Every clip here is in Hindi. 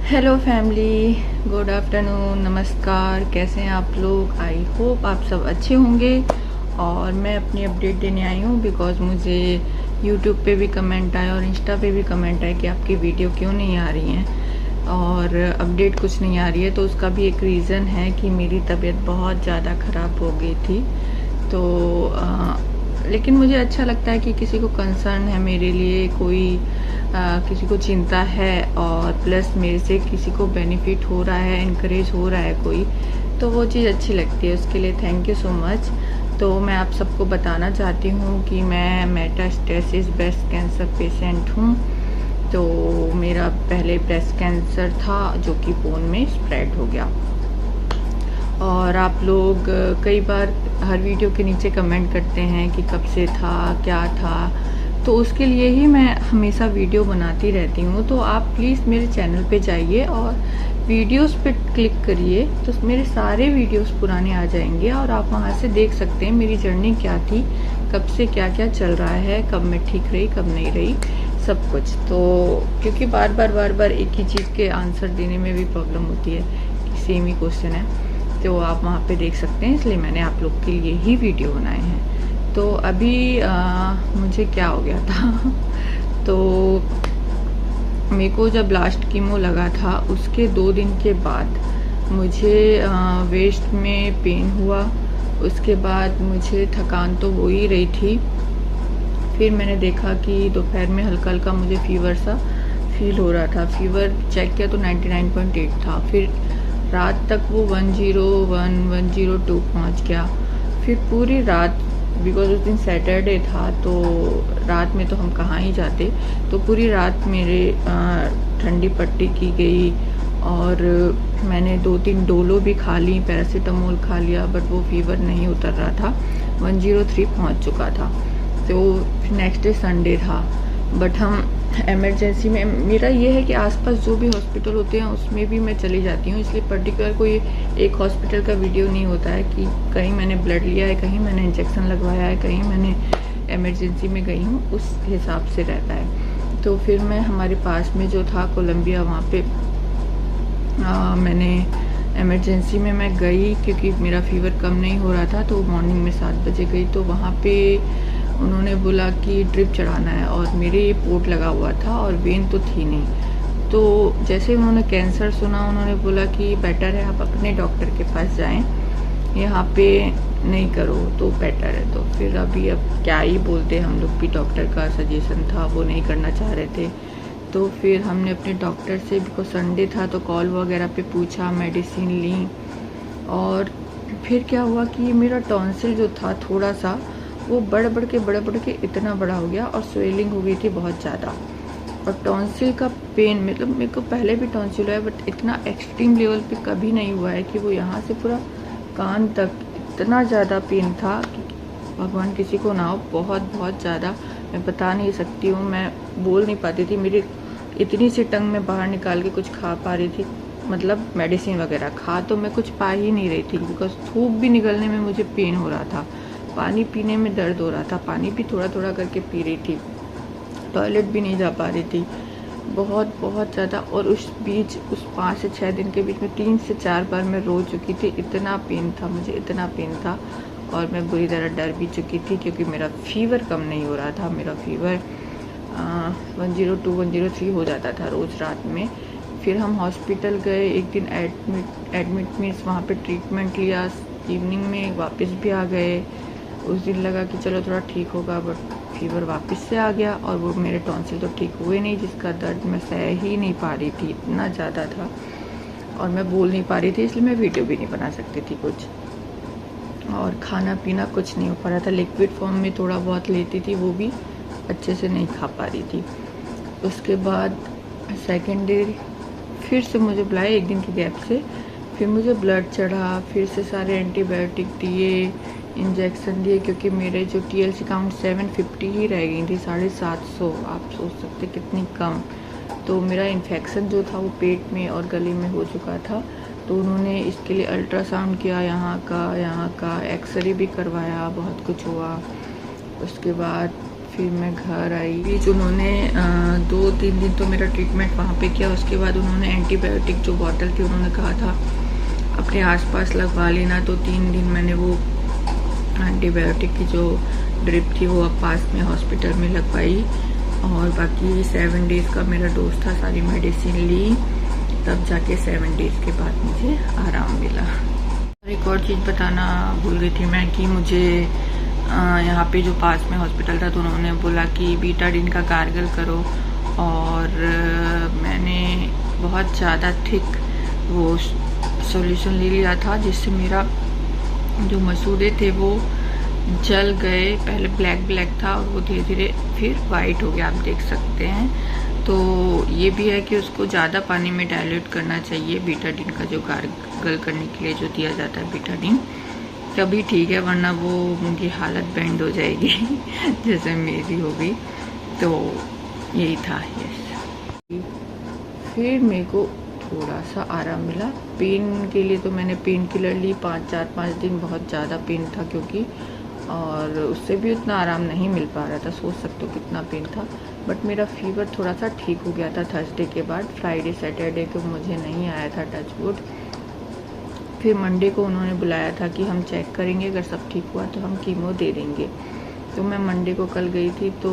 हेलो फैमिली, गुड आफ्टरनून, नमस्कार। कैसे हैं आप लोग? आई होप आप सब अच्छे होंगे। और मैं अपनी अपडेट देने आई हूँ बिकॉज़ मुझे यूट्यूब पे भी कमेंट आए और इंस्टा पे भी कमेंट आए कि आपकी वीडियो क्यों नहीं आ रही हैं और अपडेट कुछ नहीं आ रही है। तो उसका भी एक रीज़न है कि मेरी तबीयत बहुत ज़्यादा ख़राब हो गई थी। तो लेकिन मुझे अच्छा लगता है कि किसी को कंसर्न है मेरे लिए, कोई किसी को चिंता है और प्लस मेरे से किसी को बेनिफिट हो रहा है, इनकरेज हो रहा है कोई, तो वो चीज़ अच्छी लगती है। उसके लिए थैंक यू सो मच। तो मैं आप सबको बताना चाहती हूँ कि मैं मेटास्टेसिस ब्रेस्ट कैंसर पेशेंट हूँ। तो मेरा पहले ब्रेस्ट कैंसर था जो कि बोन में स्प्रेड हो गया। और आप लोग कई बार हर वीडियो के नीचे कमेंट करते हैं कि कब से था, क्या था, तो उसके लिए ही मैं हमेशा वीडियो बनाती रहती हूँ। तो आप प्लीज़ मेरे चैनल पे जाइए और वीडियोस पे क्लिक करिए, तो मेरे सारे वीडियोस पुराने आ जाएंगे और आप वहाँ से देख सकते हैं मेरी जर्नी क्या थी, कब से क्या क्या चल रहा है, कब मैं ठीक रही, कब नहीं रही, सब कुछ। तो क्योंकि बार बार एक ही चीज़ के आंसर देने में भी प्रॉब्लम होती है कि सेम ही क्वेश्चन है, तो आप वहाँ पे देख सकते हैं। इसलिए मैंने आप लोग के लिए ही वीडियो बनाए हैं। तो अभी मुझे क्या हो गया था तो मेरे को जब लास्ट कीमो लगा था उसके 2 दिन के बाद मुझे वेस्ट में पेन हुआ। उसके बाद मुझे थकान तो हो ही रही थी। फिर मैंने देखा कि दोपहर में हल्का हल्का मुझे फीवर सा फील हो रहा था। फीवर चेक किया तो 99.8 था। फिर रात तक वो 101 102 पहुँच गया। फिर पूरी रात, बिकॉज उस दिन सैटरडे था तो रात में तो हम कहाँ ही जाते, तो पूरी रात मेरे ठंडी पट्टी की गई और मैंने 2-3 डोलो भी खा ली, पैरासीटामोल खा लिया, बट वो फीवर नहीं उतर रहा था। 103 पहुँच चुका था। तो नेक्स्ट डे संडे था, बट हम इमरजेंसी में, मेरा ये है कि आसपास जो भी हॉस्पिटल होते हैं उसमें भी मैं चली जाती हूँ, इसलिए पर्टिकुलर कोई एक हॉस्पिटल का वीडियो नहीं होता है कि कहीं मैंने ब्लड लिया है, कहीं मैंने इंजेक्शन लगवाया है, कहीं मैंने इमरजेंसी में गई हूँ, उस हिसाब से रहता है। तो फिर मैं हमारे पास में जो था कोलंबिया, वहाँ पे मैंने इमरजेंसी में मैं गई क्योंकि मेरा फीवर कम नहीं हो रहा था। तो मॉर्निंग में 7 बजे गई, तो वहाँ पे उन्होंने बोला कि ड्रिप चढ़ाना है और मेरे ये पोर्ट लगा हुआ था और वेन तो थी नहीं। तो जैसे उन्होंने कैंसर सुना, उन्होंने बोला कि बेटर है आप अपने डॉक्टर के पास जाएं, यहाँ पे नहीं करो तो बेटर है। तो फिर अभी अब क्या ही बोलते, हम लोग भी डॉक्टर का सजेशन था, वो नहीं करना चाह रहे थे। तो फिर हमने अपने डॉक्टर से, बिकॉज संडे था, तो कॉल वगैरह पे पूछा, मेडिसिन ली। और फिर क्या हुआ कि मेरा टॉन्सिल जो था थोड़ा सा, वो बढ़ बढ़ के इतना बड़ा हो गया और स्वेलिंग हो गई थी बहुत ज़्यादा। और टॉन्सिल का पेन, मतलब मेरे को पहले भी टॉन्सिल हुआ है बट इतना एक्सट्रीम लेवल पे कभी नहीं हुआ है कि वो यहाँ से पूरा कान तक इतना ज़्यादा पेन था कि भगवान किसी को ना हो। बहुत ज़्यादा, मैं बता नहीं सकती हूँ, मैं बोल नहीं पाती थी। मेरी इतनी सी टंग में बाहर निकाल के कुछ खा पा रही थी, मतलब मेडिसिन वगैरह खा तो मैं कुछ पा ही नहीं रही थी, बिकॉज थूक भी निकलने में मुझे पेन हो रहा था, पानी पीने में दर्द हो रहा था, पानी भी थोड़ा थोड़ा करके पी रही थी, टॉयलेट भी नहीं जा पा रही थी, बहुत ज़्यादा। और उस बीच, उस 5 से 6 दिन के बीच में 3 से 4 बार मैं रो चुकी थी। इतना पेन था मुझे, इतना पेन था। और मैं बुरी तरह डर भी चुकी थी क्योंकि मेरा फीवर कम नहीं हो रहा था। मेरा फीवर 102 103 हो जाता था रोज़ रात में। फिर हम हॉस्पिटल गए, एक दिन एडमिट मीन्स वहाँ पे ट्रीटमेंट लिया, इवनिंग में वापस भी आ गए। उस दिन लगा कि चलो थोड़ा ठीक होगा, बट फीवर वापस से आ गया और वो मेरे टॉन्सिल तो ठीक हुए नहीं, जिसका दर्द मैं सह ही नहीं पा रही थी, इतना ज़्यादा था। और मैं बोल नहीं पा रही थी, इसलिए मैं वीडियो भी नहीं बना सकती थी कुछ, और खाना पीना कुछ नहीं हो पा रहा था। लिक्विड फॉर्म में थोड़ा बहुत लेती थी, वो भी अच्छे से नहीं खा पा रही थी। उसके बाद सेकेंड डे फिर से मुझे बुलाया, एक दिन की गैप से फिर मुझे ब्लड चढ़ा, फिर से सारे एंटीबायोटिक दिए, इंजेक्शन दिए, क्योंकि मेरे जो TLC काउंट 750 ही रह गई थी, 750। आप सोच सकते कितनी कम। तो मेरा इन्फेक्शन जो था वो पेट में और गले में हो चुका था। तो उन्होंने इसके लिए अल्ट्रासाउंड किया, यहाँ का एक्सरे भी करवाया, बहुत कुछ हुआ। उसके बाद फिर मैं घर आई। बीच उन्होंने 2-3 दिन तो मेरा ट्रीटमेंट वहाँ पे किया। उसके बाद उन्होंने एंटीबायोटिक जो बॉटल थी उन्होंने कहा था अपने आसपास लगवा लेना, तो 3 दिन मैंने वो एंटीबायोटिक की जो ड्रिप थी वो अब पास में हॉस्पिटल में लगवाई। और बाकी 7 डेज़ का मेरा डोज था, सारी मेडिसिन ली, तब जाके 7 डेज़ के बाद मुझे आराम मिला। एक और चीज़ बताना भूल गई थी मैं कि मुझे यहाँ पे जो पास में हॉस्पिटल था तो उन्होंने बोला कि बीटाडीन का गार्गल करो, और मैंने बहुत ज़्यादा थिक वो सॉल्यूशन ले लिया था जिससे मेरा जो मसूड़े थे वो जल गए। पहले ब्लैक था और वो धीरे धीरे फिर वाइट हो गया, आप देख सकते हैं। तो ये भी है कि उसको ज़्यादा पानी में डाइल्यूट करना चाहिए बीटाडीन का, जो गार्गल करने के लिए जो दिया जाता है बीटाडीन, तभी ठीक है, वरना वो उनकी हालत बैंड हो जाएगी जैसे मेरी हो गई। तो यही था। यस, फिर मेरे को थोड़ा सा आराम मिला। पेन के लिए तो मैंने पेन किलर ली, 4-5 दिन बहुत ज़्यादा पेन था क्योंकि, और उससे भी उतना आराम नहीं मिल पा रहा था। सोच सकते हो कितना पेन था। बट मेरा फीवर थोड़ा सा ठीक हो गया था थर्सडे के बाद। फ्राइडे सैटरडे को मुझे नहीं आया था, टच वुड। फिर मंडे को उन्होंने बुलाया था कि हम चेक करेंगे, अगर सब ठीक हुआ तो हम कीमो दे देंगे। तो मैं मंडे को कल गई थी तो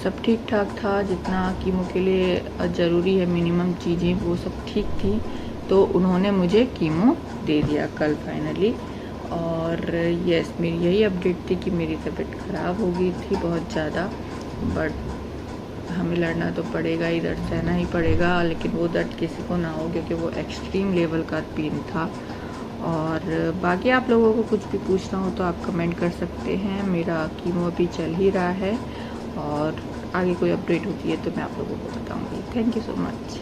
सब ठीक ठाक था, जितना कीमो के लिए ज़रूरी है मिनिमम चीज़ें वो सब ठीक थी। तो उन्होंने मुझे कीमो दे दिया कल फाइनली। और यस, मेरी यही अपडेट थी कि मेरी तबीयत ख़राब हो गई थी बहुत ज़्यादा, बट हमें लड़ना तो पड़ेगा, इधर सहना ही पड़ेगा, लेकिन वो दर्द किसी को ना हो क्योंकि वो एक्सट्रीम लेवल का पेन था। और बाकी आप लोगों को कुछ भी पूछना हो तो आप कमेंट कर सकते हैं। मेरा कीमो अभी चल ही रहा है और आगे कोई अपडेट होती है तो मैं आप लोगों को बताऊंगी। Thank you so much.